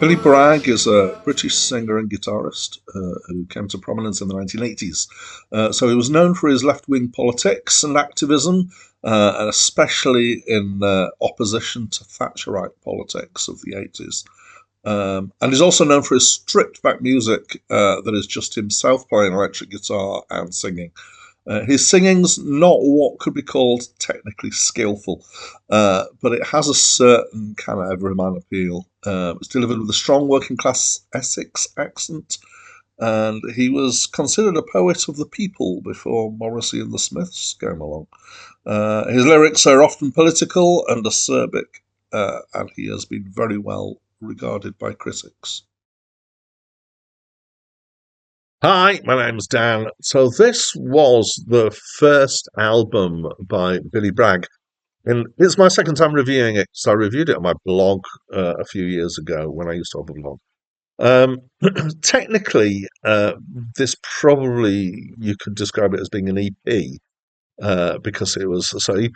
Billy Bragg is a British singer and guitarist who came to prominence in the 1980s. So he was known for his left wing politics and activism, and especially in opposition to Thatcherite politics of the 80s. And he's also known for his stripped back music that is just himself playing electric guitar and singing. His singing's not what could be called technically skillful, but it has a certain kind of everyman appeal. It's delivered with a strong working class Essex accent, and he was considered a poet of the people before Morrissey and the Smiths came along. His lyrics are often political and acerbic, and he has been very well regarded by critics. Hi, my name's Dan. So this was the first album by Billy Bragg, and it's my second time reviewing it. So I reviewed it on my blog a few years ago when I used to have a blog. Technically, this probably you could describe it as being an EP because it was so EP.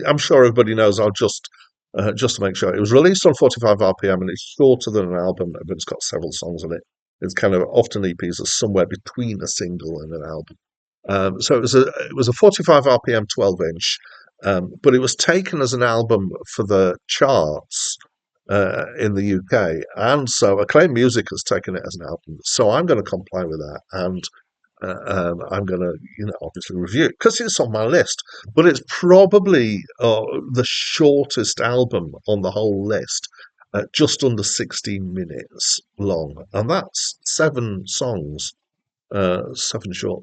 I'm sure everybody knows. I'll just to make sure, it was released on 45 RPM and it's shorter than an album, but it's got several songs on it. It's kind of often EPs are somewhere between a single and an album. So it was a 45 RPM 12 inch, but it was taken as an album for the charts in the UK, and so Acclaimed Music has taken it as an album. So I'm going to comply with that, and I'm going to, obviously review it because it's on my list. But it's probably the shortest album on the whole list, just under 16 minutes long, and that's seven short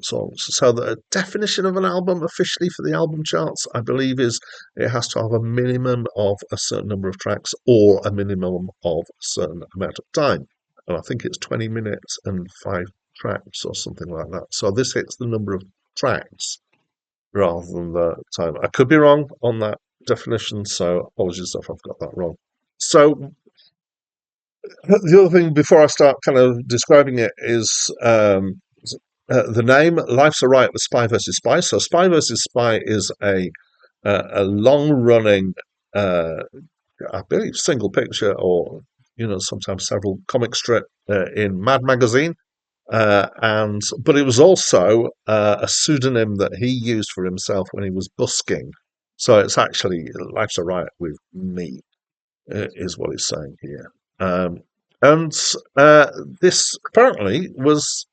songs. So the definition of an album officially for the album charts, I believe, is it has to have a minimum of a certain number of tracks or a minimum of a certain amount of time. And I think it's 20 minutes and 5 tracks or something like that. So this hits the number of tracks rather than the time. I could be wrong on that definition, so apologies if I've got that wrong. So the other thing before I start kind of describing it is the name Life's a Riot with Spy versus Spy. So Spy versus Spy is a long running, I believe, single picture or sometimes several comic strip in Mad Magazine. But it was also a pseudonym that he used for himself when he was busking. So it's actually Life's a Riot with me, is what he's saying here. And this apparently was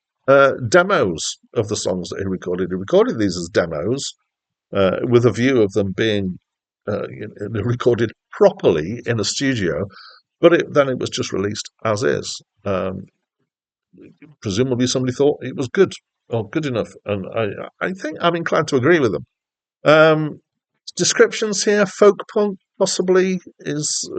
demos of the songs that he recorded. He recorded these as demos with a view of them being recorded properly in a studio, but then it was just released as is. Presumably somebody thought it was good or good enough, and I think I'm inclined to agree with them. Descriptions here: folk punk possibly is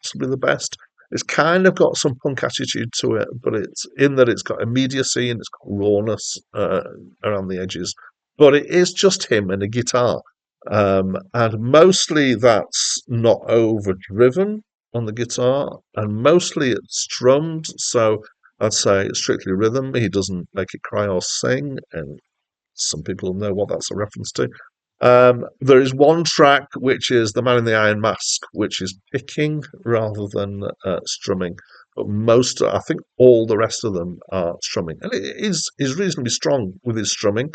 possibly the best. It's kind of got some punk attitude to it, but it's in that it's got immediacy and it's got rawness around the edges. But it is just him and a guitar, and mostly that's not overdriven on the guitar, and mostly it's strummed. So I'd say it's strictly rhythm. He doesn't make it cry or sing, and some people know what that's a reference to. There is one track which is The Man in the Iron Mask, which is picking rather than strumming. But I think all the rest of them are strumming. And he's reasonably strong with his strumming.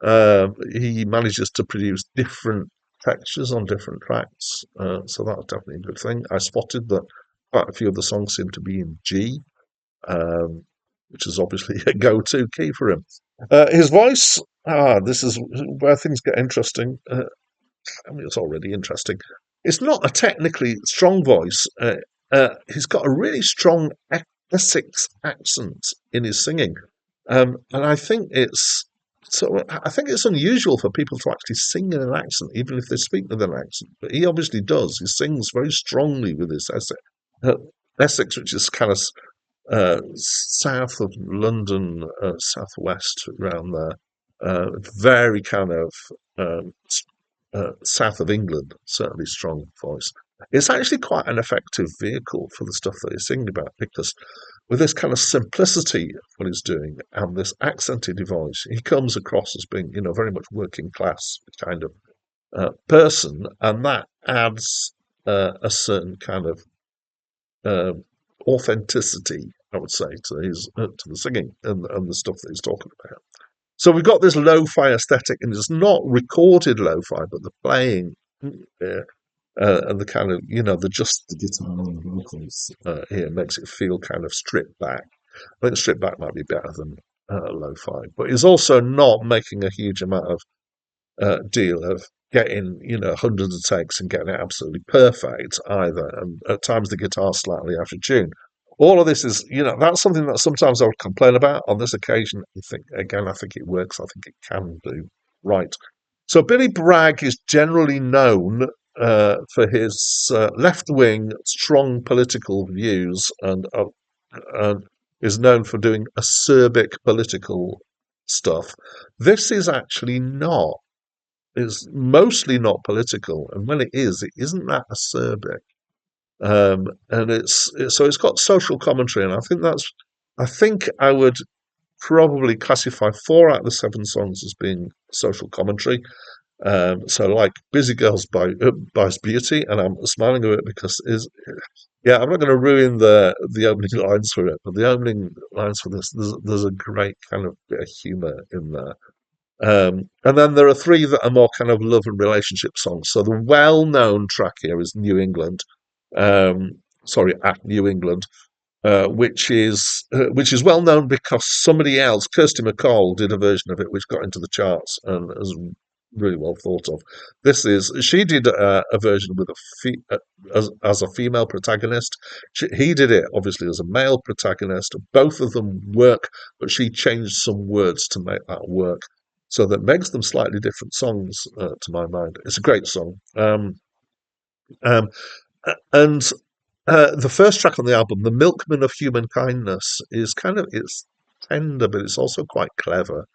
He manages to produce different textures on different tracks. So that's definitely a good thing. I spotted that quite a few of the songs seem to be in G, which is obviously a go-to key for him. His voice, this is where things get interesting. I mean, it's already interesting. It's not a technically strong voice. He's got a really strong Essex accent in his singing, and I think it's unusual for people to actually sing in an accent, even if they speak with an accent. But he obviously does. He sings very strongly with his Essex, which is kind of south of London, southwest around there. Very kind of south of England, certainly strong voice. It's actually quite an effective vehicle for the stuff that he's singing about, because with this kind of simplicity of what he's doing and this accented voice, he comes across as being, very much working class kind of person, and that adds a certain kind of authenticity, I would say, to his to the singing and the stuff that he's talking about. So we've got this lo-fi aesthetic, and it's not recorded lo-fi, but the playing and the kind of the just the guitar and the vocals here makes it feel kind of stripped back. I think stripped back might be better than lo-fi, but he's also not making a huge amount of deal of getting hundreds of takes and getting it absolutely perfect either. And at times the guitar's slightly out of tune. All of this is, that's something that sometimes I would complain about. On this occasion, I think it works. I think it can do right. So Billy Bragg is generally known for his left-wing, strong political views, and is known for doing acerbic political stuff. This is actually not. It's mostly not political, and when it is, it isn't that acerbic. And so it's got social commentary, and I think I would probably classify 4 out of the 7 songs as being social commentary. So like Busy Girls buys Beauty, and I'm smiling at it because I'm not going to ruin the opening lines for it, but the opening lines for this, there's a great kind of bit of humour in there. And then there are 3 that are more kind of love and relationship songs. So the well-known track here is New England. At New England, which is well known because somebody else, Kirsty MacColl, did a version of it which got into the charts and is really well thought of. She did a version with as a female protagonist. He did it obviously as a male protagonist. Both of them work, but she changed some words to make that work. So that makes them slightly different songs, to my mind. It's a great song. Um, and the first track on the album, "The Milkman of Human Kindness," it's tender, but it's also quite clever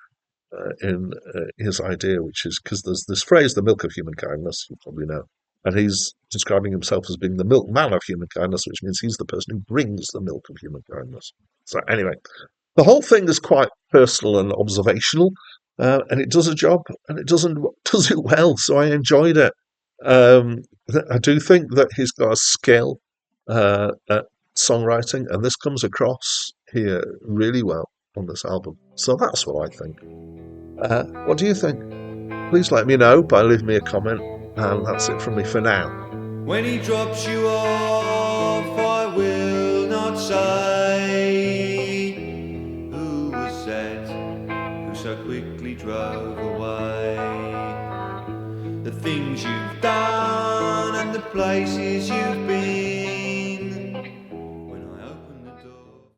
in his idea, which is because there's this phrase, "the milk of human kindness," you probably know, and he's describing himself as being the milkman of human kindness, which means he's the person who brings the milk of human kindness. So anyway, the whole thing is quite personal and observational, and it does a job, and it does it well. So I enjoyed it. Um, I do think that he's got a skill at songwriting, and this comes across here really well on this album. So that's what I think. What do you think? Please let me know by leaving me a comment, and that's it from me for now. When he drops you off, I will not say who was that who so quickly drove away. The things you've done and the places you've been